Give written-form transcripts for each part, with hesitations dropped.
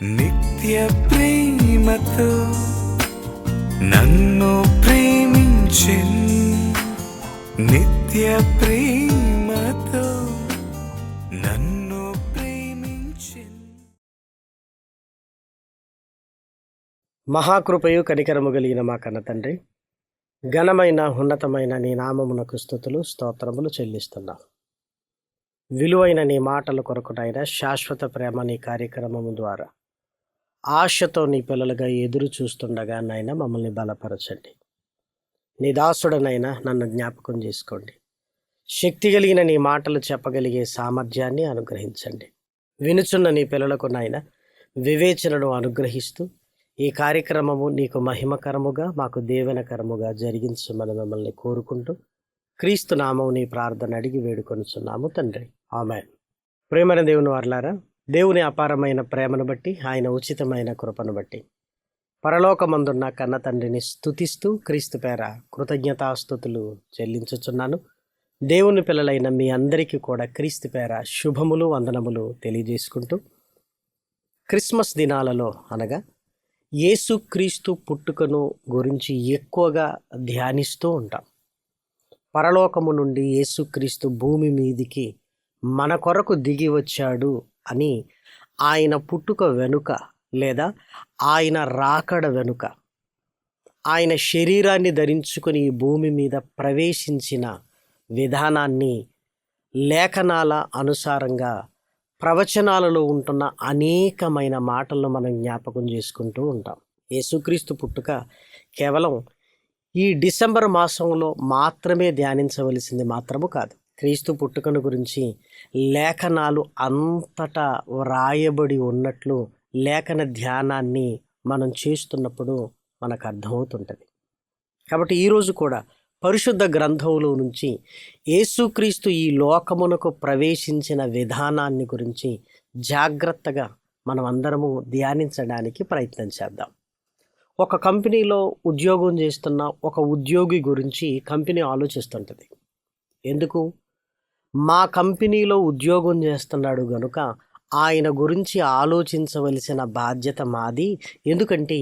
నిత్య ప్రేమతో నన్ను ప్రేమించిన్, నిత్య ప్రేమతో నన్ను ప్రేమించిన్. మహాకృపయు కనికరము కలిగిన మా కన్న తండ్రి, ఘనమైన ఉన్నతమైన నీ నామమునకు స్తుతులు స్తోత్రములు చెల్లిస్తున్నాం. విలువైన నీ మాటల కొరకునైనా శాశ్వత ప్రేమ నీ కార్యక్రమము ద్వారా ఆశతో నీ పిల్లలుగా ఎదురు చూస్తుండగా నైనా మమ్మల్ని బలపరచండి. నీ దాసుడనైనా నన్ను జ్ఞాపకం చేసుకోండి. శక్తి కలిగిన నీ మాటలు చెప్పగలిగే సామర్థ్యాన్ని అనుగ్రహించండి. వినుచున్న నీ పిల్లలకు నాయన వివేచనను అనుగ్రహిస్తూ ఈ కార్యక్రమము నీకు మహిమకరముగా మాకు దీవెనకరముగా జరిగించమని మిమ్మల్ని కోరుకుంటూ క్రీస్తు నామం నీ ప్రార్థన అడిగి వేడుకొనుచున్నాము తండ్రి, ఆమేన్. ప్రేమైన దేవుని వారలారా, దేవుని అపారమైన ప్రేమను బట్టి, ఆయన ఉచితమైన కృపను బట్టి పరలోకమందున్న కన్న తండ్రిని స్తుతిస్తూ క్రీస్తు పేర కృతజ్ఞతాస్తుతులు చెల్లించుచున్నాను. దేవుని పిల్లలైన మీ అందరికీ కూడా క్రీస్తు పేర శుభములు వందనములు తెలియజేసుకుంటూ క్రిస్మస్ దినాలలో అనగా యేసుక్రీస్తు పుట్టుకను గురించి ఎక్కువగా ధ్యానిస్తూ ఉంటాం. పరలోకము నుండి యేసుక్రీస్తు భూమి మీదికి మన కొరకు దిగి వచ్చాడు అని ఆయన పుట్టుక వెనుక లేదా ఆయన రాకడ వెనుక, ఆయన శరీరాన్ని ధరించుకొని ఈ భూమి మీద ప్రవేశించిన విధానాన్ని లేఖనాల అనుసారంగా ప్రవచనాలలో ఉంటున్న అనేకమైన మాటలను మనం జ్ఞాపకం చేసుకుంటూ ఉంటాం. యేసుక్రీస్తు పుట్టుక కేవలం ఈ డిసెంబర్ మాసంలో మాత్రమే ధ్యానించవలసింది మాత్రము కాదు. క్రీస్తు పుట్టుకను గురించి లేఖనాలు అంతటా వ్రాయబడి ఉన్నట్లు లేఖన ధ్యానాన్ని మనం చేస్తున్నప్పుడు మనకు అర్థమవుతుంటుంది. కాబట్టి ఈరోజు కూడా పరిశుద్ధ గ్రంథంలో నుంచి యేసుక్రీస్తు ఈ లోకమునకు ప్రవేశించిన విధానాన్ని గురించి జాగ్రత్తగా మనం అందరము ధ్యానించడానికి ప్రయత్నం చేద్దాం. ఒక కంపెనీలో ఉద్యోగం చేస్తున్న ఒక ఉద్యోగి గురించి కంపెనీ ఆలోచిస్తుంటుంది. ఎందుకు? మా కంపెనీలో ఉద్యోగం చేస్తున్నాడు గనుక ఆయన గురించి ఆలోచించవలసిన బాధ్యత మాది. ఎందుకంటే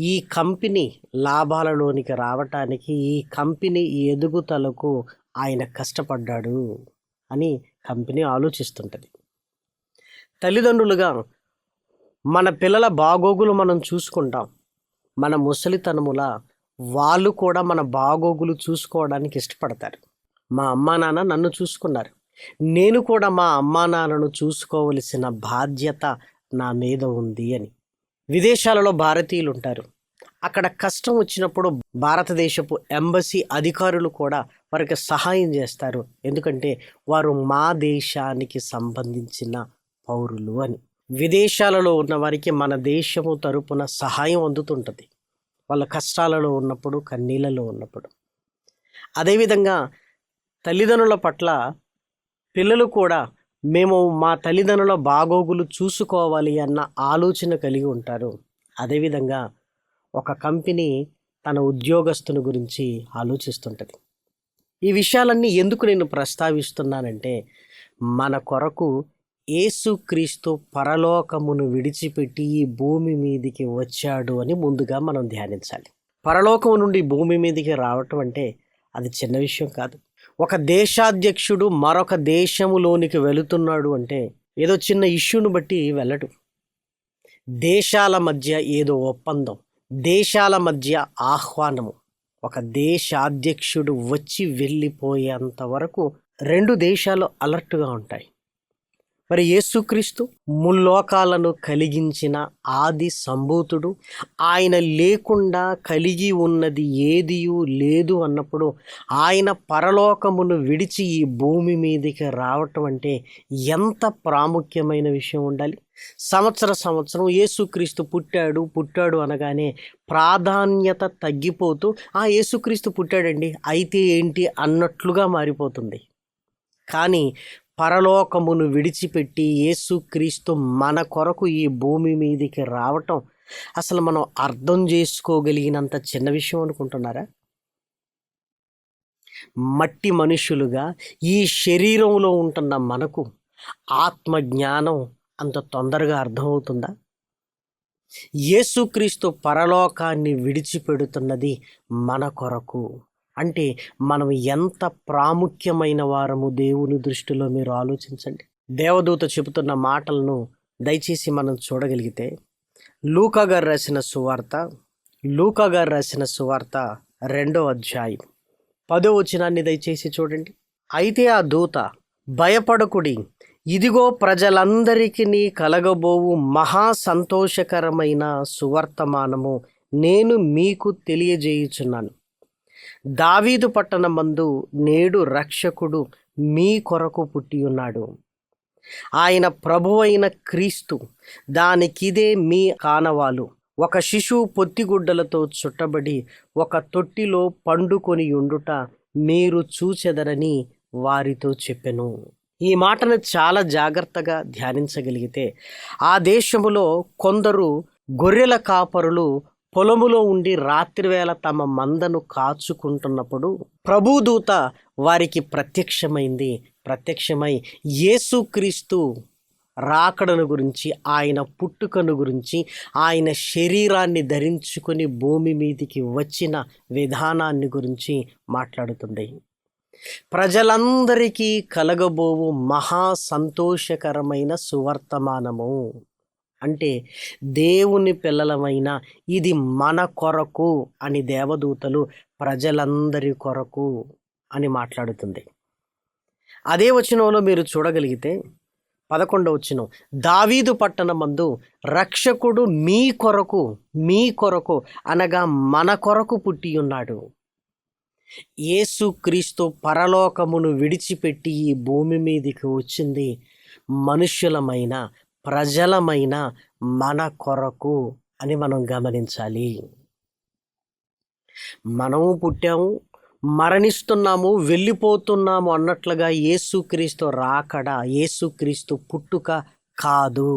ఈ కంపెనీ లాభాలలోనికి రావటానికి, ఈ కంపెనీ ఎదుగుదలకు ఆయన కష్టపడ్డాడు అని కంపెనీ ఆలోచిస్తుంటుంది. తల్లిదండ్రులుగా మన పిల్లల బాగోగులు మనం చూసుకుంటాం. మన ముసలితనముల వాళ్ళు కూడా మన బాగోగులు చూసుకోవడానికి ఇష్టపడతారు. మా అమ్మా నాన్న నన్ను చూసుకున్నారు, నేను కూడా మా అమ్మా నాన్నను చూసుకోవలసిన బాధ్యత నా మీద ఉంది అని. విదేశాలలో భారతీయులు ఉంటారు. అక్కడ కష్టం వచ్చినప్పుడు భారతదేశపు ఎంబసీ అధికారులు కూడా వారికి సహాయం చేస్తారు. ఎందుకంటే వారు మా దేశానికి సంబంధించిన పౌరులు అని. విదేశాలలో ఉన్న వారికి మన దేశము తరపున సహాయం అందుతుంటుంది, వాళ్ళ కష్టాలలో ఉన్నప్పుడు, కన్నీళ్ళలో ఉన్నప్పుడు. అదేవిధంగా తల్లిదండ్రుల పట్ల పిల్లలు కూడా మేము మా తల్లిదండ్రుల బాగోగులు చూసుకోవాలి అన్న ఆలోచన కలిగి ఉంటారు. అదేవిధంగా ఒక కంపెనీ తన ఉద్యోగస్తుని గురించి ఆలోచిస్తుంటుంది. ఈ విషయాలన్నీ ఎందుకు నేను ప్రస్తావిస్తున్నానంటే, మన కొరకు యేసుక్రీస్తు పరలోకమును విడిచిపెట్టి ఈ భూమి మీదికి వచ్చాడు అని ముందుగా మనం ధ్యానించాలి. పరలోకము నుండి భూమి మీదికి రావటం అంటే అది చిన్న విషయం కాదు. ఒక దేశాధ్యక్షుడు మరొక దేశములోనికి వెళుతున్నాడు అంటే ఏదో చిన్న ఇష్యూను బట్టి వెళ్ళడు. దేశాల మధ్య ఏదో ఒప్పందం, దేశాల మధ్య ఆహ్వానము. ఒక దేశాధ్యక్షుడు వచ్చి వెళ్ళిపోయేంత వరకు రెండు దేశాలు అలర్ట్గా ఉంటాయి. మరి యేసుక్రీస్తు ముల్లోకాలను కలిగించిన ఆది సంభూతుడు, ఆయన లేకుండా కలిగి ఉన్నది ఏదియూ లేదు అన్నప్పుడు ఆయన పరలోకమును విడిచి ఈ భూమి మీదకి రావటం అంటే ఎంత ప్రాముఖ్యమైన విషయం ఉండాలి. సంవత్సరం యేసుక్రీస్తు పుట్టాడు అనగానే ప్రాధాన్యత తగ్గిపోతూ యేసుక్రీస్తు పుట్టాడండి అయితే ఏంటి అన్నట్లుగా మారిపోతుంది. కానీ పరలోకమును విడిచిపెట్టి యేసుక్రీస్తు మన కొరకు ఈ భూమి మీదికి రావటం అసలు మనం అర్థం చేసుకోగలిగినంత చిన్న విషయం అనుకుంటున్నారా? మట్టి మనుషులుగా ఈ శరీరంలో ఉంటున్న మనకు ఆత్మజ్ఞానం అంత తొందరగా అర్థమవుతుందా? యేసుక్రీస్తు పరలోకాన్ని విడిచిపెడుతున్నది మన కొరకు. అంటే మనం ఎంత ప్రాముఖ్యమైన వారము దేవుని దృష్టిలో మీరు ఆలోచించండి. దేవదూత చెబుతున్న మాటలను దయచేసి మనం చూడగలిగితే లూకా గారు రాసిన సువార్త 2వ అధ్యాయం 10వ వచనాన్ని దయచేసి చూడండి. అయితే ఆ దూత, భయపడకుడి, ఇదిగో ప్రజలందరికీ కలగబోవు మహా సంతోషకరమైన సువర్తమానము నేను మీకు తెలియజేయుచున్నాను. దావీదు పట్టణమందు నేడు రక్షకుడు మీ కొరకు పుట్టి ఉన్నాడు. ఆయన ప్రభువైన క్రీస్తు. దానికిదే మీ కానవాలు. ఒక శిశువు పొత్తిగుడ్డలతో చుట్టబడి ఒక తొట్టిలో పండుకొని ఉండుట మీరు చూచెదరని వారితో చెప్పెను. ఈ మాటను చాలా జాగ్రత్తగా ధ్యానించగలిగితే, ఆ దేశములో కొందరు గొర్రెల కాపరులు పొలములో ఉండి రాత్రివేళ తమ మందను కాచుకుంటున్నప్పుడు ప్రభుదూత వారికి ప్రత్యక్షమై యేసుక్రీస్తు రాకడను గురించి, ఆయన పుట్టుకను గురించి, ఆయన శరీరాన్ని ధరించుకొని భూమి మీదికి వచ్చిన విధానాన్ని గురించి మాట్లాడుతుంది. ప్రజలందరికీ కలగబోవు మహా సంతోషకరమైన సువర్తమానము. అంటే దేవుని పిల్లలమైన ఇది మన కొరకు అని దేవదూతలు ప్రజలందరి కొరకు అని మాట్లాడుతుంది. అదే వచనంలో మీరు చూడగలిగితే 11వ వచనం, దావీదు పట్టణమందు రక్షకుడు మీ కొరకు అనగా మన కొరకు పుట్టి ఉన్నాడు. యేసుక్రీస్తు పరలోకమును విడిచిపెట్టి ఈ భూమి మీదికి వచ్చింది మనుష్యులమైన, ప్రజలమైన మన కొరకు అని మనం గమనించాలి. మనము పుట్టాము, మరణిస్తున్నాము, వెళ్ళిపోతున్నాము అన్నట్లుగా యేసుక్రీస్తు రాకడ, యేసుక్రీస్తు పుట్టుక కాదు.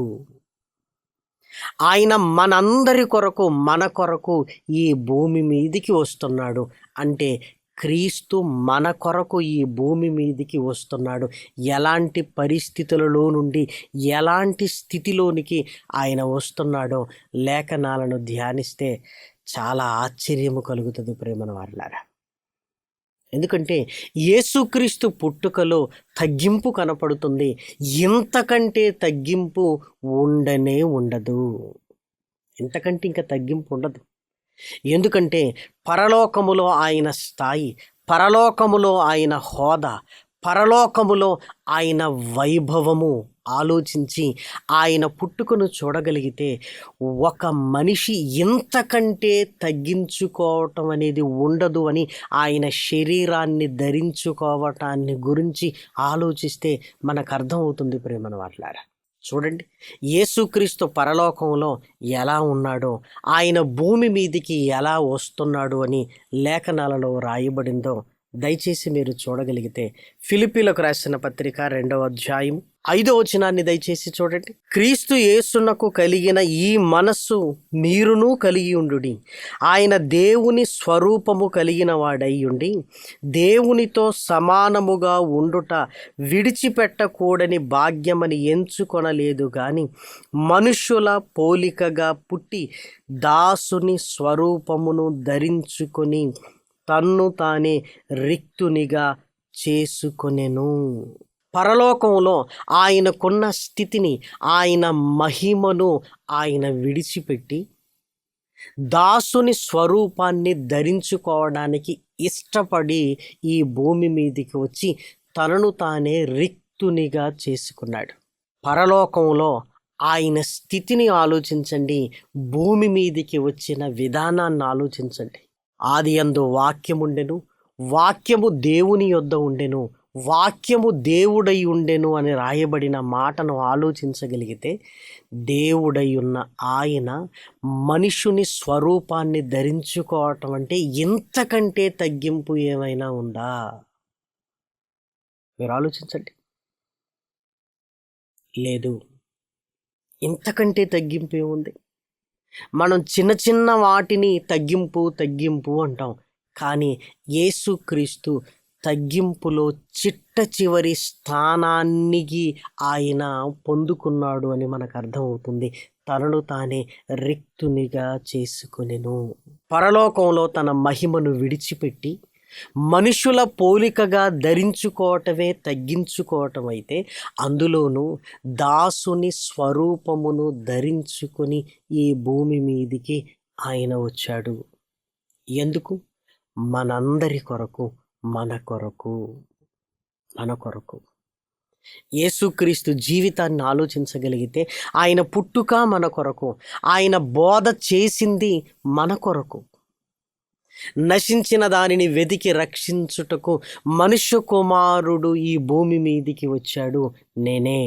ఆయన మనందరి కొరకు, మన కొరకు ఈ భూమి మీదికి వస్తున్నాడు. అంటే క్రీస్తు మన కొరకు ఈ భూమి మీదికి వస్తున్నాడు. ఎలాంటి పరిస్థితులలో నుండి ఎలాంటి స్థితిలోనికి ఆయన వస్తున్నాడో లేఖనాలను ధ్యానిస్తే చాలా ఆశ్చర్యము కలుగుతుంది ప్రేమన వారలారా. ఎందుకంటే యేసుక్రీస్తు పుట్టుకలో తగ్గింపు కనపడుతుంది. ఇంతకంటే తగ్గింపు ఉండనే ఉండదు. ఇంతకంటే ఇంకా తగ్గింపు ఉండదు. ఎందుకంటే పరలోకములో ఆయన స్థాయి, పరలోకములో ఆయన హోదా, పరలోకములో ఆయన వైభవము ఆలోచించి ఆయన పుట్టుకను చూడగలిగితే ఒక మనిషి ఇంతకంటే తగ్గించుకోవటం అనేది ఉండదు అని ఆయన శరీరాన్ని ధరించుకోవటాన్ని గురించి ఆలోచిస్తే మనకు అర్థమవుతుంది ప్రేమన వారలారా. చూడండి, యేసుక్రీస్తు పరలోకంలో ఎలా ఉన్నాడో, ఆయన భూమి మీదికి ఎలా వస్తున్నాడు అని లేఖనాలలో రాయబడిందో దయచేసి మీరు చూడగలిగితే ఫిలిప్పీలకు రాసిన పత్రిక 2వ అధ్యాయం 5వ వచనాన్ని దయచేసి చూడండి. క్రీస్తు యేసునకు కలిగిన ఈ మనస్సు మీరును కలిగి ఉండుడి. ఆయన దేవుని స్వరూపము కలిగిన వాడై ఉండి దేవునితో సమానముగా ఉండుట విడిచిపెట్టకూడని భాగ్యమని ఎంచుకొనలేదు గాని మనుష్యుల పోలికగా పుట్టి దాసుని స్వరూపమును ధరించుకొని తన్ను తానే రిక్తునిగా చేసుకొనెను. పరలోకంలో ఆయనకున్న స్థితిని, ఆయన మహిమను ఆయన విడిచిపెట్టి దాసుని స్వరూపాన్ని ధరించుకోవడానికి ఇష్టపడి ఈ భూమి మీదికి వచ్చి తనను తానే రిక్తునిగా చేసుకున్నాడు. పరలోకంలో ఆయన స్థితిని ఆలోచించండి, భూమి మీదికి వచ్చిన విధానాన్ని ఆలోచించండి. ఆదియందు వాక్యముండెను, వాక్యము దేవుని యొద్ద ఉండెను, వాక్యము దేవుడై ఉండెను అని రాయబడిన మాటను ఆలోచించగలిగితే దేవుడై ఉన్న ఆయన మనుషుని స్వరూపాన్ని ధరించుకోవటం అంటే ఇంతకంటే తగ్గింపు ఏమైనా ఉందా? మీరు ఆలోచించండి. లేదు, ఇంతకంటే తగ్గింపు ఏముంది? మనం చిన్న చిన్న వాటిని తగ్గింపు అంటాం, కానీ యేసుక్రీస్తు తగ్గింపులో చిట్ట చివరి స్థానానికి ఆయన పొందుకున్నాడు అని మనకు అర్థమవుతుంది. తనను తానే రిక్తునిగా చేసుకొనెను. పరలోకంలో తన మహిమను విడిచిపెట్టి మనుషుల పోలికగా ధరించుకోవటమే తగ్గించుకోవటం అయితే, అందులోనూ దాసుని స్వరూపమును ధరించుకొని ఈ భూమి మీదికి ఆయన వచ్చాడు. ఎందుకు? మనందరి కొరకు, మన కొరకు, మన కొరకు. యేసుక్రీస్తు జీవితాన్ని ఆలోచించగలిగితే ఆయన పుట్టుక మన కొరకు, ఆయన బోధ చేసింది మన కొరకు. నశించిన దానిని వెతికి రక్షించుటకు మనుష్య కుమారుడు ఈ భూమి మీదికి వచ్చాడు. నేనే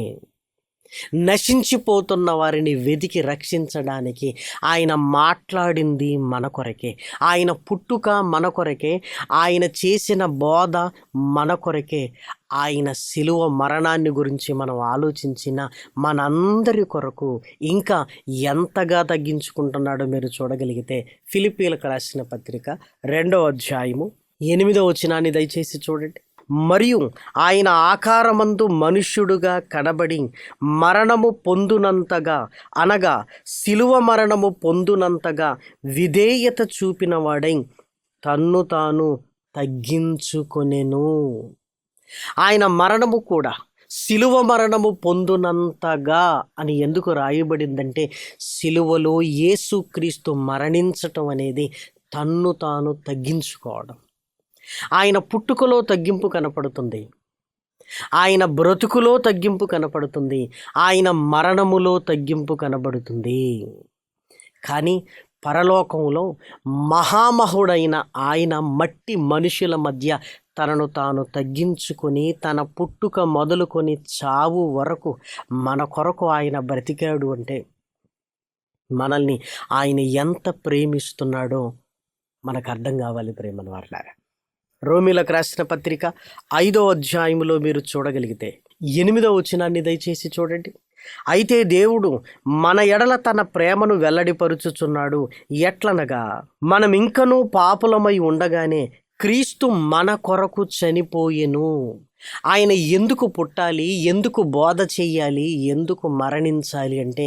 నశించిపోతున్న వారిని వెతికి రక్షించడానికి ఆయన మాట్లాడింది మన కొరకే, ఆయన పుట్టుక మన కొరకే, ఆయన చేసిన బోధ మన కొరకే, ఆయన శిలువ మరణాన్ని గురించి మనం ఆలోచించిన మనందరి కొరకు ఇంకా ఎంతగా తగ్గించుకుంటున్నాడో మీరు చూడగలిగితే ఫిలిప్పీలకు రాసిన పత్రిక 2వ అధ్యాయము 8వ వచనాన్ని దయచేసి చూడండి. మరియు ఆయన ఆకారమందు మనుష్యుడుగా కనబడి మరణము పొందునంతగా, అనగా శిలువ మరణము పొందునంతగా విధేయత చూపిన వాడై తన్ను తాను తగ్గించుకొనెను. ఆయన మరణము కూడా శిలువ మరణము పొందునంతగా అని ఎందుకు రాయబడిందంటే, శిలువలో యేసుక్రీస్తు మరణించటం అనేది తన్ను తాను తగ్గించుకోవడం. ఆయన పుట్టుకలో తగ్గింపు కనపడుతుంది, ఆయన బ్రతుకులో తగ్గింపు కనపడుతుంది, ఆయన మరణములో తగ్గింపు కనబడుతుంది. కానీ పరలోకంలో మహామహుడైన ఆయన మట్టి మనుషుల మధ్య తనను తాను తగ్గించుకొని తన పుట్టుక మొదలుకొని చావు వరకు మన కొరకు ఆయన బ్రతికాడు అంటే మనల్ని ఆయన ఎంత ప్రేమిస్తున్నాడో మనకు అర్థం కావాలి ప్రేమను వారలారా. రోమీలకు రాసిన పత్రిక 5వ అధ్యాయంలో మీరు చూడగలిగితే 8వ వచనాన్ని దయచేసి చూడండి. అయితే దేవుడు మన ఎడల తన ప్రేమను వెల్లడిపరుచుచున్నాడు. ఎట్లనగా మనం ఇంకనూ పాపులమై ఉండగానే క్రీస్తు మన కొరకు చనిపోయెను. ఆయన ఎందుకు పుట్టాలి, ఎందుకు బోధ చెయ్యాలి, ఎందుకు మరణించాలి అంటే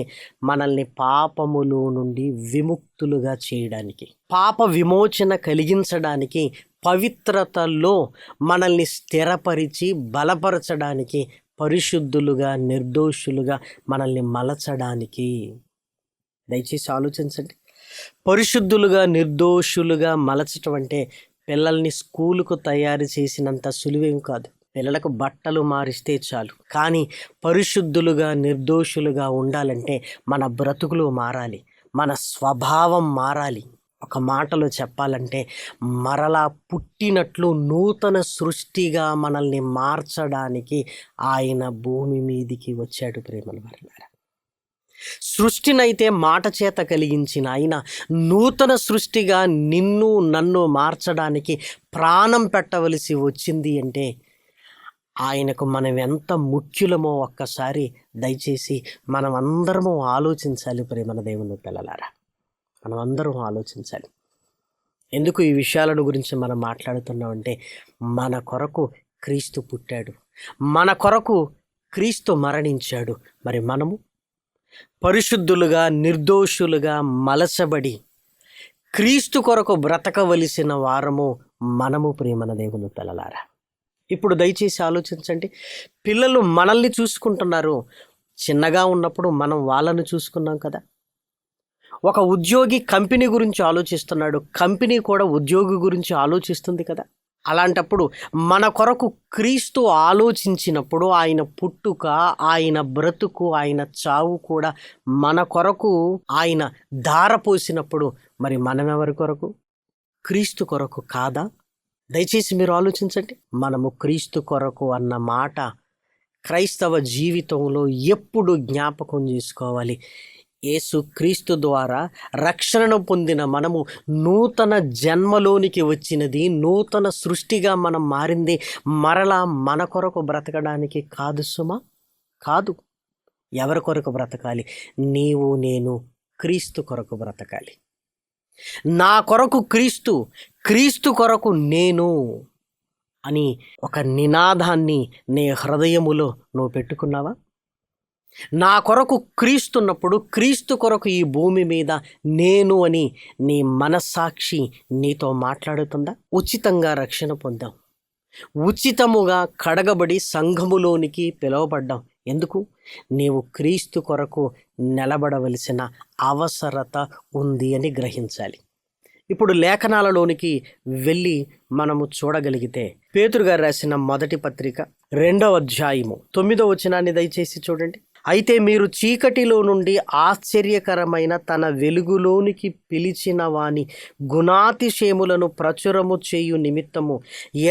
మనల్ని పాపములో నుండి విముక్తులుగా చేయడానికి, పాప విమోచన కలిగించడానికి, పవిత్రతలో మనల్ని స్థిరపరిచి బలపరచడానికి, పరిశుద్ధులుగా నిర్దోషులుగా మనల్ని మలచడానికి. దయచేసి ఆలోచించండి. పరిశుద్ధులుగా నిర్దోషులుగా మలచటం అంటే పిల్లల్ని స్కూలుకు తయారు చేసినంత సులువేం కాదు. పిల్లలకు బట్టలు మారిస్తే చాలు. కానీ పరిశుద్ధులుగా నిర్దోషులుగా ఉండాలంటే మన బ్రతుకులు మారాలి, మన స్వభావం మారాలి. ఒక మాటలో చెప్పాలంటే మరలా పుట్టినట్లు నూతన సృష్టిగా మనల్ని మార్చడానికి ఆయన భూమి మీదికి వచ్చాడు. ప్రేమల వారలారా, సృష్టినైతే మాట చేత కలిగించిన ఆయన నూతన సృష్టిగా నిన్ను నన్ను మార్చడానికి ప్రాణం పెట్టవలసి వచ్చింది అంటే ఆయనకు మనం ఎంత ముఖ్యులమో ఒక్కసారి దయచేసి మనం అందరము ఆలోచించాలి. ప్రేమన దేవుని పిల్లలారా, మనం అందరం ఆలోచించాలి. ఎందుకు ఈ విషయాలను గురించి మనం మాట్లాడుతున్నామంటే మన కొరకు క్రీస్తు పుట్టాడు, మన కొరకు క్రీస్తు మరణించాడు. మరి మనము పరిశుద్ధులుగా నిర్దోషులుగా మలచబడి క్రీస్తు కొరకు బ్రతకవలసిన వారము మనము. ప్రేమన దేవుని పిల్లలారా, ఇప్పుడు దయచేసి ఆలోచించండి. పిల్లలు మనల్ని చూసుకుంటున్నారు. చిన్నగా ఉన్నప్పుడు మనం వాళ్ళను చూసుకున్నాం కదా. ఒక ఉద్యోగి కంపెనీ గురించి ఆలోచిస్తున్నాడు, కంపెనీ కూడా ఉద్యోగి గురించి ఆలోచిస్తుంది కదా. అలాంటప్పుడు మన కొరకు క్రీస్తు ఆలోచించినప్పుడు ఆయన పుట్టుక, ఆయన బ్రతుకు, ఆయన చావు కూడా మన కొరకు ఆయన ధారపోసినప్పుడు మరి మనం ఎవరి కొరకు? క్రీస్తు కొరకు కాదా? దయచేసి మీరు ఆలోచించండి. మనము క్రీస్తు కొరకు అన్న మాట క్రైస్తవ జీవితంలో ఎప్పుడు జ్ఞాపకం చేసుకోవాలి. యేసు క్రీస్తు ద్వారా రక్షణను పొందిన మనము నూతన జన్మలోనికి వచ్చినది, నూతన సృష్టిగా మనం మారింది మరలా మన కొరకు బ్రతకడానికి కాదు సుమా, కాదు. ఎవరి కొరకు బ్రతకాలి? నీవు నేను క్రీస్తు కొరకు బ్రతకాలి. నా కొరకు క్రీస్తు, క్రీస్తు కొరకు నేను. అని ఒక నినాదాన్ని నీ హృదయములో నువ్వు పెట్టుకున్నావా? నా కొరకు క్రీస్తున్నప్పుడు క్రీస్తు కొరకు ఈ భూమి మీద నేను అని నీ మనస్సాక్షి నీతో మాట్లాడుతుందా? ఉచితంగా రక్షణ పొందాం, ఉచితముగా కడగబడి సంఘములోనికి పిలువబడ్డాం. ఎందుకు? నీవు క్రీస్తు కొరకు నిలబడవలసిన అవసరత ఉంది అని గ్రహించాలి. ఇప్పుడు లేఖనాలలోనికి వెళ్ళి మనము చూడగలిగితే పేతురు గారు రాసిన మొదటి పత్రిక 2వ అధ్యాయము 9వ వచనాన్ని దయచేసి చూడండి. అయితే మీరు చీకటిలో నుండి ఆశ్చర్యకరమైన తన వెలుగులోనికి పిలిచిన వాని గుణాతిశయములను ప్రచురము చేయు నిమిత్తము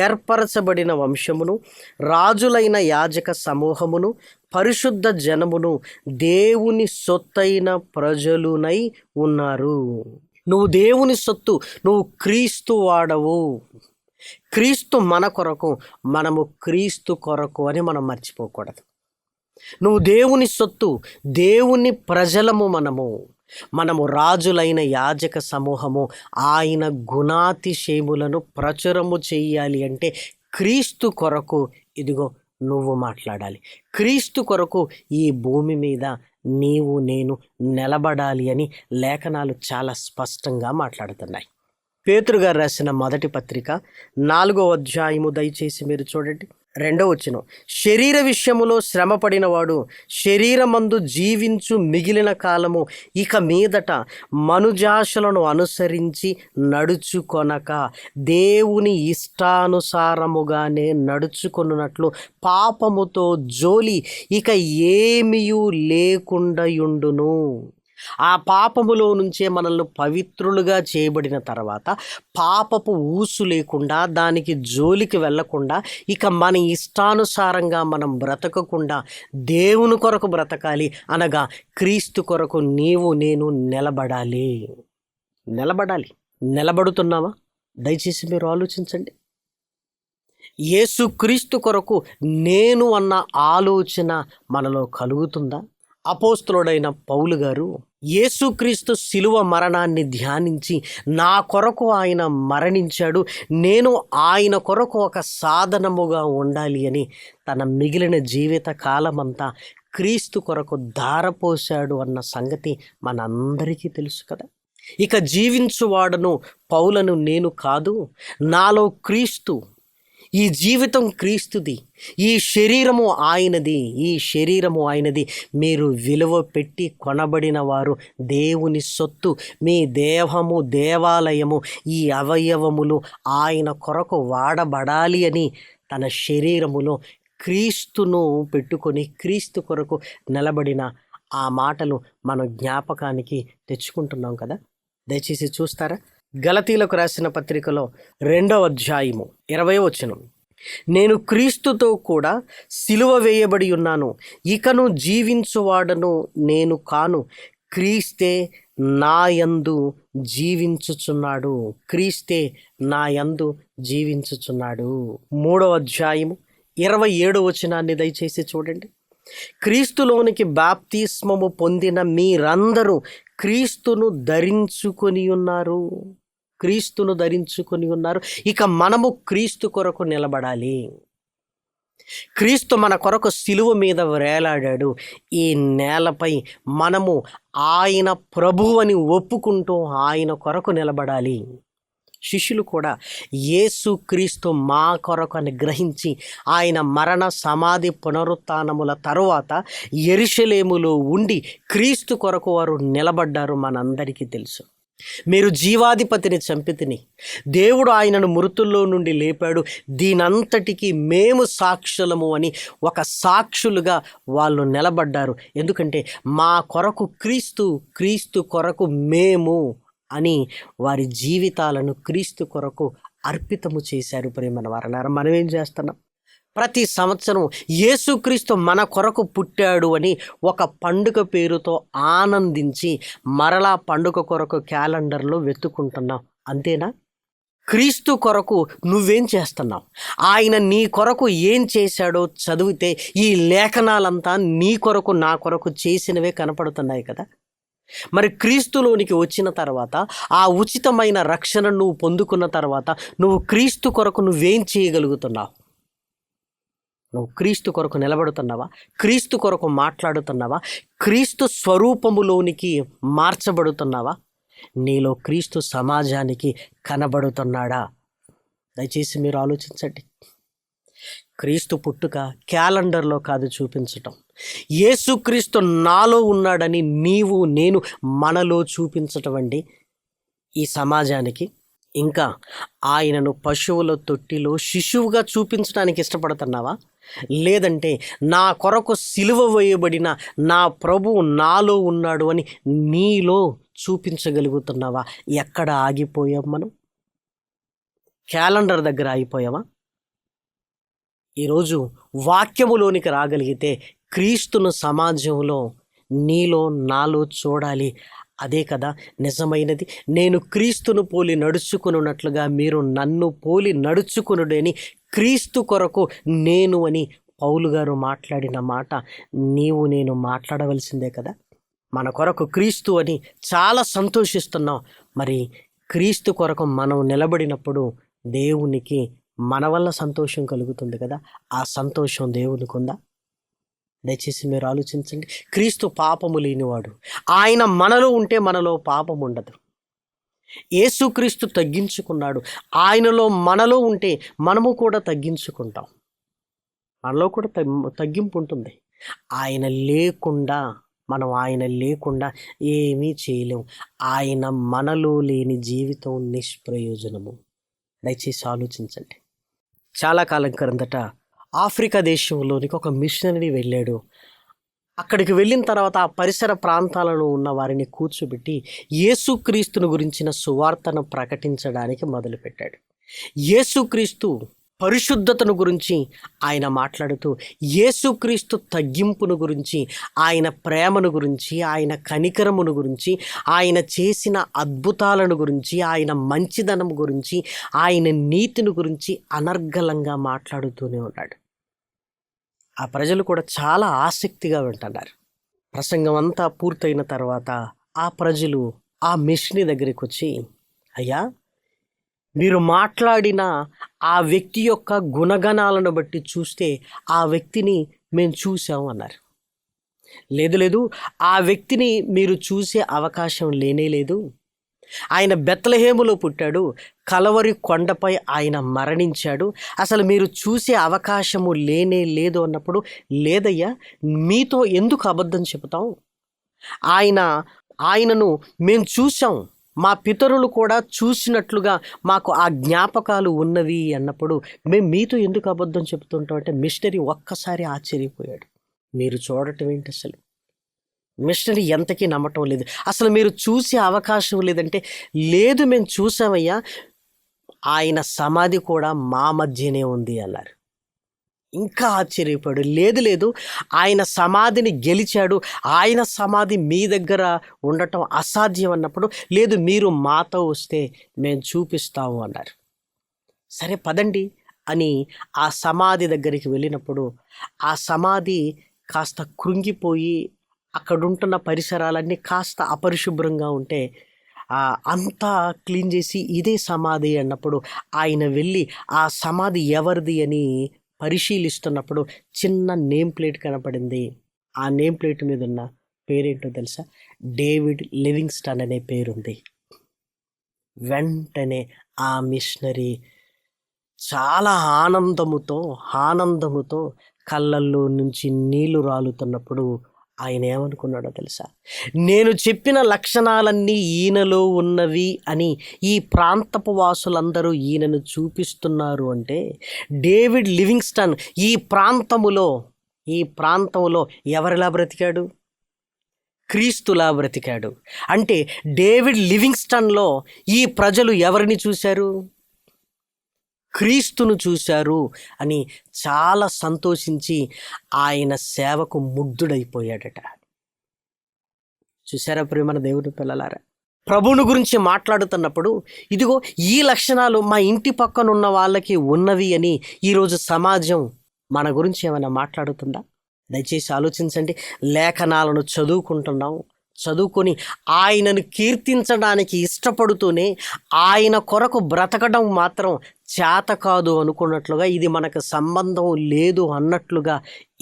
ఏర్పరచబడిన వంశమును, రాజులైన యాజక సమూహమును, పరిశుద్ధ జనమును, దేవుని సొత్తైన ప్రజలునై ఉన్నారు. నువ్వు దేవుని సొత్తు, నువ్వు క్రీస్తు వాడవు. క్రీస్తు మన కొరకు, మనము క్రీస్తు కొరకు అని మనం మర్చిపోకూడదు. నువ్వు దేవుని సొత్తు, దేవుని ప్రజలము మనము రాజులైన యాజక సమూహము. ఆయన గుణాతిశయములను ప్రచురము చేయాలి అంటే క్రీస్తు కొరకు ఇదిగో నువ్వు మాట్లాడాలి. క్రీస్తు కొరకు ఈ భూమి మీద నీవు నేను నిలబడాలి అని లేఖనాలు చాలా స్పష్టంగా మాట్లాడుతున్నాయి. పేతురు గారు రాసిన మొదటి పత్రిక 4వ అధ్యాయము దయచేసి మీరు చూడండి. 2వ వచనం, శరీర విషయములో శ్రమపడిన వాడు శరీరమందు జీవించు మిగిలిన కాలము ఇక మీదట మనుజాశలను అనుసరించి నడుచుకొనక దేవుని ఇష్టానుసారముగానే నడుచుకొనున్నట్లు పాపముతో జోలి ఇక ఏమీయూ లేకుండాయుండును. ఆ పాపములో నుంచే మనల్ని పవిత్రులుగా చేయబడిన తర్వాత పాపపు ఊసు లేకుండా, దానికి జోలికి వెళ్ళకుండా, ఇక మన ఇష్టానుసారంగా మనం బ్రతకకుండా దేవుని కొరకు బ్రతకాలి. అనగా క్రీస్తు కొరకు నీవు నేను నిలబడాలి. నిలబడుతున్నావా? దయచేసి మీరు ఆలోచించండి. యేసు క్రీస్తు కొరకు నేను అన్న ఆలోచన మనలో కలుగుతుందా? అపోస్తలుడైన పౌలు గారు యేసుక్రీస్తు శిలువ మరణాన్ని ధ్యానించి నా కొరకు ఆయన మరణించాడు, నేను ఆయన కొరకు ఒక సాధనముగా ఉండాలి అని తన మిగిలిన జీవిత కాలమంతా క్రీస్తు కొరకు ధారపోశాడు అన్న సంగతి మనందరికీ తెలుసు కదా. ఇక జీవించువాడను పౌలను నేను కాదు, నాలో క్రీస్తు. ఈ జీవితం క్రీస్తుది, ఈ శరీరము ఆయనది. మీరు విలువ పెట్టి కొనబడిన వారు, దేవుని సొత్తు. మీ దేహము దేవాలయము, ఈ అవయవములు ఆయన కొరకు వాడబడాలి అని తన శరీరములో క్రీస్తును పెట్టుకొని క్రీస్తు కొరకు నిలబడిన ఆ మాటలు మనం జ్ఞాపకానికి తెచ్చుకుంటున్నాం కదా. దయచేసి చూస్తారా? గలతీలకు రాసిన పత్రికలో 2వ అధ్యాయము 20వ వచనం, నేను క్రీస్తుతో కూడా సిలువ వేయబడి ఉన్నాను, ఇకను జీవించువాడను నేను కాను, క్రీస్తే నాయందు జీవించుచున్నాడు. 3వ అధ్యాయము 27వ వచనాన్ని దయచేసి చూడండి. క్రీస్తులోనికి బాప్తిస్మము పొందిన మీరందరూ క్రీస్తును ధరించుకొని ఉన్నారు. ఇక మనము క్రీస్తు కొరకు నిలబడాలి. క్రీస్తు మన కొరకు సిలువ మీద వేలాడాడు. ఈ నేలపై మనము ఆయన ప్రభువని ఒప్పుకుంటూ ఆయన కొరకు నిలబడాలి. శిష్యులు కూడా యేసు క్రీస్తు మా కొరకు అని గ్రహించి ఆయన మరణ సమాధి పునరుత్థానముల తరువాత యెరూషలేములో ఉండి క్రీస్తు కొరకు వారు నిలబడ్డారు. మనందరికీ తెలుసు. మీరు జీవాధిపతిని చంపితిని, దేవుడు ఆయనను మృతుల్లో నుండి లేపాడు, దీనంతటికీ మేము సాక్షులము అని ఒక సాక్షులుగా వాళ్ళు నిలబడ్డారు. ఎందుకంటే మా కొరకు క్రీస్తు కొరకు మేము అని వారి జీవితాలను క్రీస్తు కొరకు అర్పితము చేశారు. ప్రియమైన వారలారా, మనం ఏం చేస్తున్నాం? ప్రతి సంవత్సరం యేసుక్రీస్తు మన కొరకు పుట్టాడు అని ఒక పండుగ పేరుతో ఆనందించి మరలా పండుగ కొరకు క్యాలెండర్లో వెతుక్కుంటున్నాం. అంతేనా? క్రీస్తు కొరకు నువ్వేం చేస్తున్నావు? ఆయన నీ కొరకు ఏం చేశాడో చదివితే ఈ లేఖనాలంతా నీ కొరకు నా కొరకు చేసినవే కనపడుతున్నాయి కదా. మరి క్రీస్తులోనికి వచ్చిన తర్వాత ఆ ఉచితమైన రక్షణ నువ్వు పొందుకున్న తర్వాత నువ్వు క్రీస్తు కొరకు నువ్వేం చేయగలుగుతున్నావు? నువ్వు క్రీస్తు కొరకు నిలబడుతున్నావా? క్రీస్తు కొరకు మాట్లాడుతున్నావా? క్రీస్తు స్వరూపములోనికి మార్చబడుతున్నావా? నీలో క్రీస్తు సమాజానికి కనబడుతున్నాడా? దయచేసి మీరు ఆలోచించండి. క్రీస్తు పుట్టుక క్యాలెండర్లో కాదు చూపించటం. యేసుక్రీస్తు నాలో ఉన్నాడని నీవు నేను మనలో చూపించటం అండి ఈ సమాజానికి. ఇంకా ఆయనను పశువుల తొట్టిలో శిశువుగా చూపించడానికి ఇష్టపడుతున్నావా? లేదంటే నా కొరకు సిలువ వేయబడిన నా ప్రభువు నాలో ఉన్నాడు అని నీలో చూపించగలుగుతున్నావా? ఎక్కడ ఆగిపోయాం మనం? క్యాలెండర్ దగ్గర ఆగిపోయావా? ఈరోజు వాక్యములోనికి రాగలిగితే క్రీస్తును సమాజంలో నీలో నాలో చూడాలి. అదే కదా నిజమైనది. నేను క్రీస్తును పోలి నడుచుకున్నట్లుగా మీరు నన్ను పోలి నడుచుకునుడని క్రీస్తు కొరకు నేను అని పౌలు గారు మాట్లాడిన మాట నీవు నేను మాట్లాడవలసిందే కదా. మన కొరకు క్రీస్తు అని చాలా సంతోషిస్తున్నాం. మరి క్రీస్తు కొరకు మనం నిలబడినప్పుడు దేవునికి మన వల్ల సంతోషం కలుగుతుంది కదా. ఆ సంతోషం దేవునికి ఉందా? దయచేసి మీరు ఆలోచించండి. క్రీస్తు పాపము లేనివాడు. ఆయన మనలో ఉంటే మనలో పాపం ఉండదు. యేసుక్రీస్తు తగ్గించుకున్నాడు. ఆయనలో మనలో ఉంటే మనము కూడా తగ్గించుకుంటాం. మనలో కూడా తగ్గింపు ఉంటుంది. ఆయన లేకుండా ఆయన లేకుండా ఏమీ చేయలేము. ఆయన మనలో లేని జీవితం నిష్ప్రయోజనము. దయచేసి ఆలోచించండి. చాలా కాలం క్రిందట ఆఫ్రికా దేశంలోనికి ఒక మిషనరీ వెళ్ళాడు. అక్కడికి వెళ్ళిన తర్వాత ఆ పరిసర ప్రాంతాలలో ఉన్న వారిని కూర్చోబెట్టి యేసుక్రీస్తును గురించిన సువార్తను ప్రకటించడానికి మొదలుపెట్టాడు. యేసుక్రీస్తు పరిశుద్ధతను గురించి ఆయన మాట్లాడుతూ, యేసుక్రీస్తు తగ్గింపును గురించి, ఆయన ప్రేమను గురించి, ఆయన కనికరమును గురించి, ఆయన చేసిన అద్భుతాలను గురించి, ఆయన మంచిదనం గురించి, ఆయన నీతిని గురించి అనర్గళంగా మాట్లాడుతూనే ఉన్నాడు. ఆ ప్రజలు కూడా చాలా ఆసక్తిగా వింటున్నారు. ప్రసంగం అంతా పూర్తయిన తర్వాత ఆ ప్రజలు ఆ మిషనరీ దగ్గరికి వచ్చి, అయ్యా, మీరు మాట్లాడిన ఆ వ్యక్తి యొక్క గుణగణాలను బట్టి చూస్తే ఆ వ్యక్తిని మేము చూసాము అన్నారు. లేదు, ఆ వ్యక్తిని మీరు చూసే అవకాశం లేనేలేదు. ఆయన బెత్లెహేములో పుట్టాడు, కలవరి కొండపై ఆయన మరణించాడు, అసలు మీరు చూసే అవకాశము లేనే లేదు అన్నప్పుడు, లేదయ్యా, మీతో ఎందుకు అబద్ధం చెబుతాం? ఆయనను మేము చూసాం, మా పితరులు కూడా చూసినట్లుగా మాకు ఆ జ్ఞాపకాలు ఉన్నవి అన్నప్పుడు మేము మీతో ఎందుకు అబద్ధం చెబుతుంటాం అంటే మిషనరీ ఒక్కసారి ఆశ్చర్యపోయాడు. మీరు చూడటం ఏంటి? అసలు మిషనరీ ఎంతకీ నమ్మటం లేదు. అసలు మీరు చూసే అవకాశం లేదంటే, లేదు మేము చూసామయ్యా, ఆయన సమాధి కూడా మా మధ్యనే ఉంది అన్నారు. ఇంకా ఆశ్చర్యపోయాడు. లేదు, ఆయన సమాధిని గెలిచాడు, ఆయన సమాధి మీ దగ్గర ఉండటం అసాధ్యం అన్నప్పుడు, లేదు, మీరు మాతో వస్తే మేము చూపిస్తాము అన్నారు. సరే పదండి అని ఆ సమాధి దగ్గరికి వెళ్ళినప్పుడు ఆ సమాధి కాస్త కృంగిపోయి అక్కడుంటున్న పరిసరాలన్నీ కాస్త అపరిశుభ్రంగా ఉంటే అంతా క్లీన్ చేసి ఇదే సమాధి అన్నప్పుడు ఆయన వెళ్ళి ఆ సమాధి ఎవరిది అని పరిశీలిస్తున్నప్పుడు చిన్న నేమ్ ప్లేట్ కనపడింది. ఆ నేమ్ ప్లేట్ మీద ఉన్న పేరేంటో తెలుసా? డేవిడ్ లివింగ్స్టన్ అనే పేరుంది. వెంటనే ఆ మిషనరీ చాలా ఆనందముతో కళ్ళల్లో నుంచి నీళ్లు రాలుతున్నప్పుడు ఆయన ఏమనుకున్నాడో తెలుసా? నేను చెప్పిన లక్షణాలన్నీ ఈయనలో ఉన్నవి అని ఈ ప్రాంతపు వాసులందరూ ఈయనను చూపిస్తున్నారు అంటే, డేవిడ్ లివింగ్స్టన్ ఈ ప్రాంతంలో ఎవరిలా బ్రతికాడు? క్రీస్తులా బ్రతికాడు. అంటే డేవిడ్ లివింగ్స్టన్లో ఈ ప్రజలు ఎవరిని చూశారు? క్రీస్తును చూశారు అని చాలా సంతోషించి ఆయన సేవకు ముగ్ధుడైపోయాడట. చూసారా ప్రియమైన దేవుని పిల్లలారా, ప్రభువుని గురించి మాట్లాడుతున్నప్పుడు ఇదిగో ఈ లక్షణాలు మా ఇంటి పక్కన ఉన్న వాళ్ళకి ఉన్నవి అని ఈరోజు సమాజం మన గురించి ఏమైనా మాట్లాడుతుందా? దయచేసి ఆలోచించండి. లేఖనాలను చదువుకుంటున్నాం, చదువుకొని ఆయనను కీర్తించడానికి ఇష్టపడుతూనే ఆయన కొరకు బ్రతకడం మాత్రం చేత కాదు అనుకున్నట్లుగా, ఇది మనకు సంబంధం లేదు అన్నట్లుగా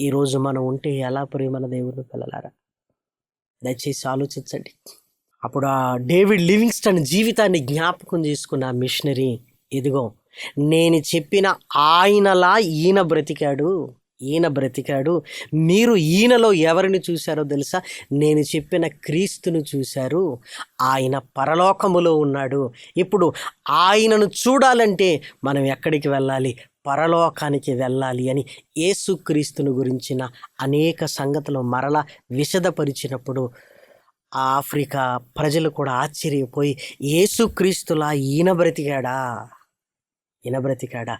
ఈరోజు మనం ఉంటే ఎలా ప్రియమైన దేవుని పిల్లలారా? దయచేసి ఆలోచించండి. అప్పుడు ఆ డేవిడ్ లివింగ్స్టన్ జీవితాన్ని జ్ఞాపకం చేసుకున్న ఆ మిషనరీ, ఇదిగో నేను చెప్పిన ఆయనలా ఈయన బ్రతికాడు. మీరు ఈయనలో ఎవరిని చూశారో తెలుసా? నేను చెప్పిన క్రీస్తును చూశారు. ఆయన పరలోకములో ఉన్నాడు. ఇప్పుడు ఆయనను చూడాలంటే మనం ఎక్కడికి వెళ్ళాలి? పరలోకానికి వెళ్ళాలి అని యేసుక్రీస్తుని గురించిన అనేక సంగతులు మరలా విశదపరిచినప్పుడు ఆఫ్రికా ప్రజలు కూడా ఆశ్చర్యపోయి, యేసుక్రీస్తులా ఈయన బ్రతికాడా?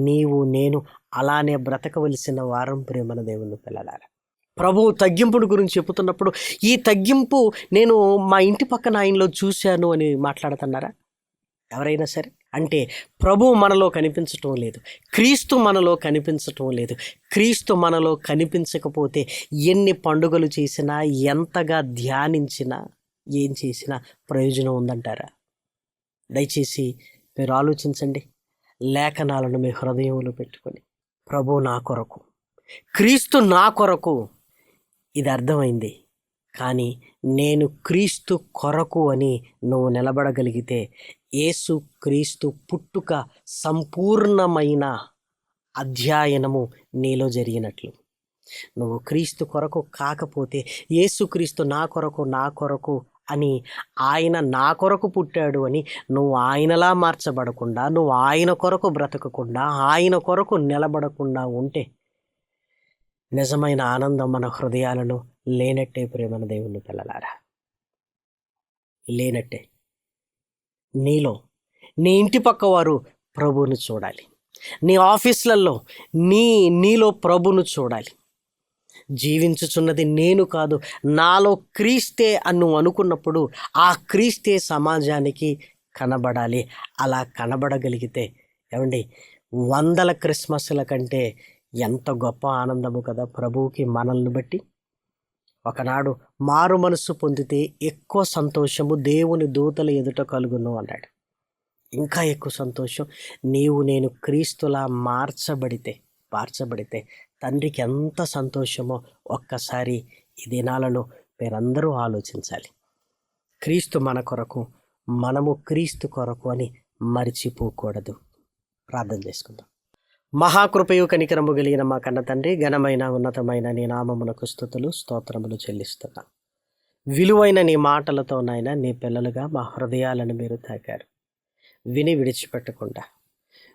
నీవు నేను అలానే బ్రతకవలసిన వారం ప్రియమైన దేవుని పిల్లలారా. ప్రభువు తగ్గింపుని గురించి చెబుతున్నప్పుడు, ఈ తగ్గింపు నేను మా ఇంటి పక్కన ఆయనలో చూశాను అని మాట్లాడుతున్నారా ఎవరైనా సరే? అంటే ప్రభువు మనలో కనిపించటం లేదు, క్రీస్తు మనలో కనిపించటం లేదు. క్రీస్తు మనలో కనిపించకపోతే ఎన్ని పండుగలు చేసినా, ఎంతగా ధ్యానించినా, ఏం చేసినా ప్రయోజనం ఉందంటారా? దయచేసి మీరు ఆలోచించండి. లేఖనాలను మీ హృదయంలో పెట్టుకొని, ప్రభు నా కొరకు, క్రీస్తు నా కొరకు, ఇది అర్థమైంది. కానీ నేను క్రీస్తు కొరకు అని నువ్వు నిలబడగలిగితే, యేసు క్రీస్తు పుట్టుక సంపూర్ణమైన అధ్యయనము నీలో జరిగినట్లు. నువ్వు క్రీస్తు కొరకు కాకపోతే, యేసుక్రీస్తు నా కొరకు అని, ఆయన నా కొరకు పుట్టాడు అని నువ్వు ఆయనలా మార్చబడకుండా, నువ్వు ఆయన కొరకు బ్రతకకుండా, ఆయన కొరకు నిలబడకుండా ఉంటే నిజమైన ఆనందం మన హృదయాలను లేనట్టే ప్రేమన దేవుని పిల్లలారా. లేనట్టే. నీలో, నీ ఇంటి పక్క వారు ప్రభువును చూడాలి. నీ ఆఫీసులలో నీలో ప్రభువును చూడాలి. జీవించుచున్నది నేను కాదు, నాలో క్రీస్తే అని నువ్వు అనుకున్నప్పుడు ఆ క్రీస్తే సమాజానికి కనబడాలి. అలా కనబడగలిగితే ఏమండి, 100 క్రిస్మస్ల కంటే ఎంత గొప్ప ఆనందము కదా ప్రభువుకి మనల్ని బట్టి. ఒకనాడు మారు మనస్సు పొందితే ఎక్కువ సంతోషము దేవుని దూతల ఎదుట కలుగును అన్నాడు. ఇంకా ఎక్కువ సంతోషం నేను క్రీస్తులా మార్చబడితే తండ్రికి ఎంత సంతోషమో ఒక్కసారి ఈ దినాలలో మీరందరూ ఆలోచించాలి. క్రీస్తు మన కొరకు, మనము క్రీస్తు కొరకు అని మరిచిపోకూడదు. ప్రార్థన చేసుకుందాం. మహాకృపయు కనికరము కలిగిన మా కన్న తండ్రి, ఘనమైన ఉన్నతమైన నీ నామమునకు స్తుతులు స్తోత్రములు చెల్లిస్తున్నా. విలువైన నీ మాటలతో నాయన నీ పిల్లలుగా మా హృదయాలను మీరు తాకారు. విని విడిచిపెట్టకుండా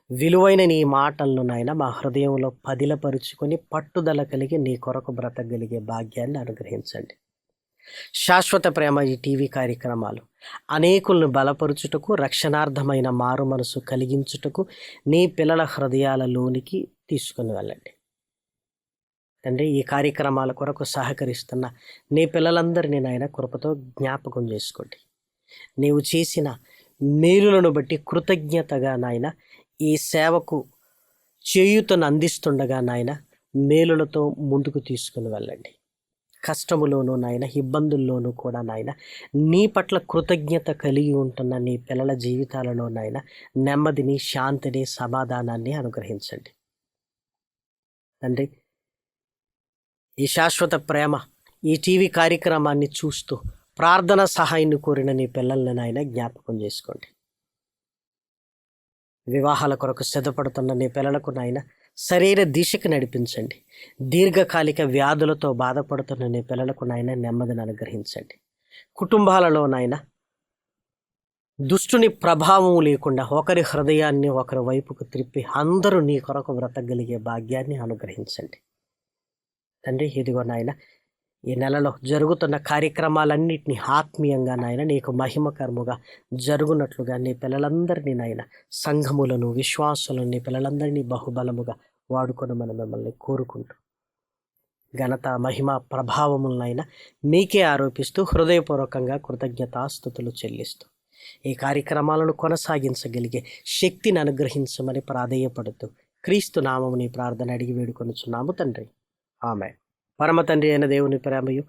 విలువైన నీ మాటలను నాయన మా హృదయంలో పదిలపరుచుకొని పట్టుదల కలిగి నీ కొరకు బ్రతకగలిగే భాగ్యాన్ని అనుగ్రహించండి. శాశ్వత ప్రేమ ఈ టీవీ కార్యక్రమాలు అనేకులను బలపరుచుటకు, రక్షణార్థమైన మారు మనసు కలిగించుటకు నీ పిల్లల హృదయాలలోనికి తీసుకుని వెళ్ళండి తండ్రి. ఈ కార్యక్రమాల కొరకు సహకరిస్తున్న నీ పిల్లలందరినీ నాయన కృపతో జ్ఞాపకం చేసుకోండి. నీవు చేసిన మేలులను బట్టి కృతజ్ఞతగా నాయన ఈ సేవకు చేయూతను అందిస్తుండగా నాయన మేలులతో ముందుకు తీసుకుని వెళ్ళండి. కష్టములోనూ నాయన, ఇబ్బందుల్లోనూ కూడా నాయన నీ పట్ల కృతజ్ఞత కలిగి ఉంటున్న నీ పిల్లల జీవితాలలో నాయన నెమ్మదిని, శాంతిని, సమాధానాన్ని అనుగ్రహించండి తండ్రి. ఈ శాశ్వత ప్రేమ ఈ టీవీ కార్యక్రమాన్ని చూస్తూ ప్రార్థన సహాయాన్ని కోరిన నీ పిల్లల్ని నాయన జ్ఞాపకం చేసుకోండి. వివాహాల కొరకు సిద్ధపడుతున్న నీ పిల్లలకు నాయన శరీర దిశకు నడిపించండి. దీర్ఘకాలిక వ్యాధులతో బాధపడుతున్న నీ పిల్లలకు నాయన నెమ్మదిని అనుగ్రహించండి. కుటుంబాలలో నాయన దుష్టుని ప్రభావం లేకుండా ఒకరి హృదయాన్ని ఒకరి వైపుకు త్రిప్పి అందరూ నీ కొరకు బ్రతకగలిగే భాగ్యాన్ని అనుగ్రహించండి తండ్రి. ఇదిగో నాయన ఈ నెలలో జరుగుతున్న కార్యక్రమాలన్నింటినీ ఆత్మీయంగా నాయన నీకు మహిమకరముగా జరుగునట్లుగా నీ పిల్లలందరినీ నాయన, సంఘములను, విశ్వాసులను నీ పిల్లలందరినీ బహుబలముగా వాడుకొని మనం మిమ్మల్ని కోరుకుంటూ ఘనత, మహిమ, ప్రభావములనైనా మీకే ఆరోపిస్తూ హృదయపూర్వకంగా కృతజ్ఞతాస్తుతులు చెల్లిస్తూ ఈ కార్యక్రమాలను కొనసాగించగలిగే శక్తిని అనుగ్రహించమని ప్రాధేయపడుతూ క్రీస్తు నామముని ప్రార్థన అడిగి వేడుకొనుచున్నాము తండ్రి. ఆమె. పరమ తండ్రి అయిన దేవుని ప్రేమయు,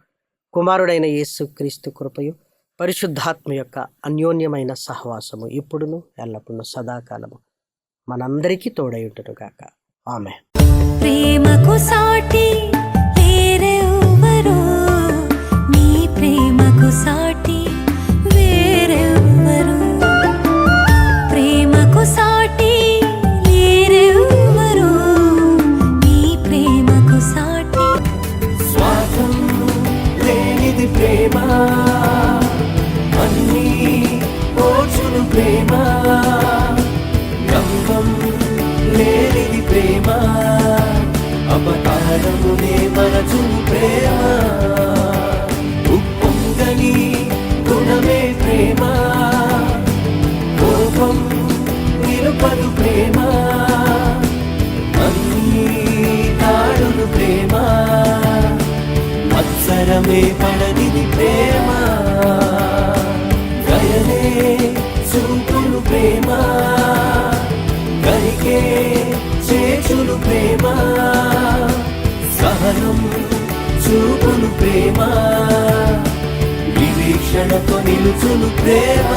కుమారుడైన యేసుక్రీస్తు కృపయు పరిశుద్ధాత్మ యొక్క అన్యోన్యమైన సహవాసము ఇప్పుడును ఎల్లప్పుడూ సదాకాలము మనందరికీ తోడయుండును గాక. ఆమేన్. ప్రేమకు సాటి వేరెవ్వరు, నీ ప్రేమకు సాటి వేరెవ్వరు, ప్రేమకు సాటి వేరెవ్వరు, నీ ప్రేమకు సాటి. స్వార్థం లేనిది ప్రేమ, అన్నీ ఓర్చును ప్రేమ, గంగం లేనిది ప్రేమ, అపకారమునే మరచును ప్రేమ, ఉప్పొంగని గుణమే ప్రేమ, కోపం నిలుపదు ప్రేమ, అన్నీ తాడును ప్రేమ, మత్సరమే పడనిది ప్రేమ, దయనే చూపును ప్రేమ, కరికే చేచును ప్రేమ, సహనం చూపును ప్రేమ, వివేక్షణతో నిలుచును ప్రేమ.